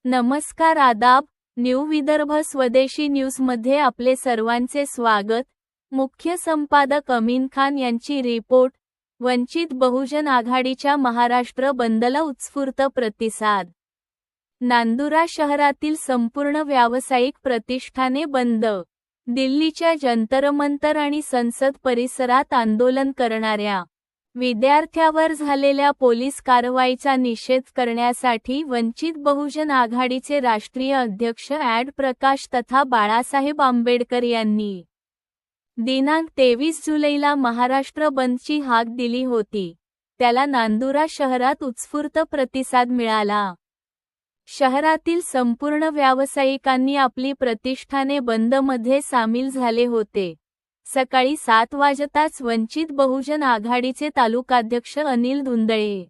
नमस्कार आदाब, न्यू विदर्भ स्वदेशी न्यूजमध्ये आपले सर्वांचे स्वागत। मुख्य संपादक अमीन खान यांची रिपोर्ट। वंचित बहुजन आघाडीच्या महाराष्ट्र बंदला उत्स्फूर्त प्रतिसाद। नांदुरा शहरातील संपूर्ण व्यावसायिक प्रतिष्ठाने बंद। दिल्लीच्या जंतर-मंतर आणि संसद परिसरात आंदोलन करणाऱ्या विद्यार्थ्यावर झालेल्या पोलीस कारवाईचा निषेध करण्यासाठी वंचित बहुजन आघाडीचे राष्ट्रीय अध्यक्ष ॲड प्रकाश तथा बाळासाहेब आंबेडकर यांनी दिनांक 23 जुलैला महाराष्ट्र बंदची हाक दिली होती। त्याला नांदुरा शहरात उत्स्फूर्त प्रतिसाद मिळाला। शहरातील संपूर्ण व्यावसायिकांनी आपली प्रतिष्ठाने बंदमध्ये सामील झाले होते। सकाळी 7 वाजताच वंचित बहुजन आघाडीचे तालुकाध्यक्ष अनिल धुंदळे,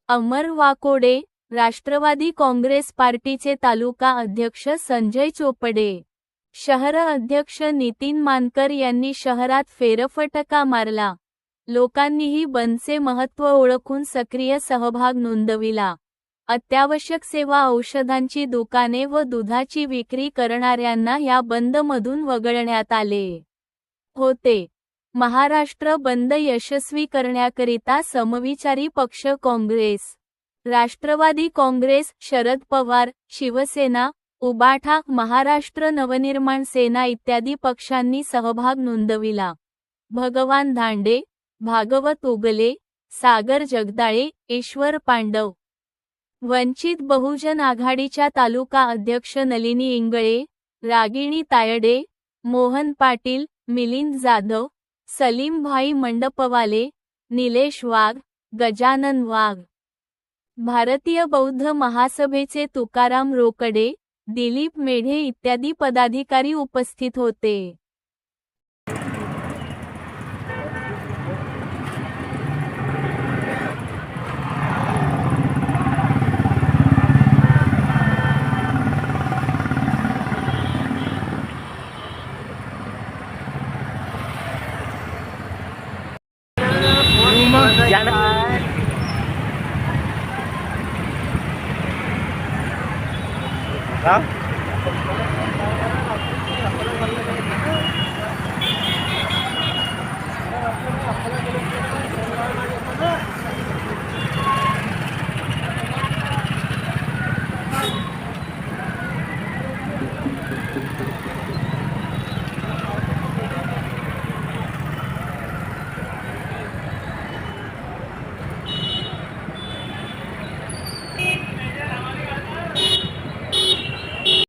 अमर वाकोडे, राष्ट्रवादी काँग्रेस पार्टीचे तालुका अध्यक्ष संजय चोपडे, शहर अध्यक्ष नितीन मानकर यांनी शहरात फेरफटका मारला। लोकांनीही बंदचे महत्त्व ओळखून सक्रिय सहभाग नोंदविला। अत्यावश्यक सेवा, औषधांची दुकाने व दुधाची विक्री करणाऱ्यांना या बंदमधून वगळण्यात आले होते। महाराष्ट्र बंद यशस्वी करण्याकरिता समविचारी पक्ष काँग्रेस, राष्ट्रवादी काँग्रेस, शरद पवार, शिवसेना, उबाठा, महाराष्ट्र नवनिर्माण सेना इत्यादी पक्षांनी सहभाग नोंदविला। भगवान धांडे, भागवत उगले, सागर जगदाळे, ईश्वर पांडव, वंचित बहुजन आघाडीच्या तालुका अध्यक्ष नलिनी इंगळे, रागिणी तायडे, मोहन पाटील, मिलिंद जाधव, सलीम भाई मंडपवाले, निलेश वाघ, गजानन वाघ, भारतीय बौद्ध महासभेचे तुकाराम रोकडे, दिलीप मेढे इत्यादी पदाधिकारी उपस्थित होते। हाँ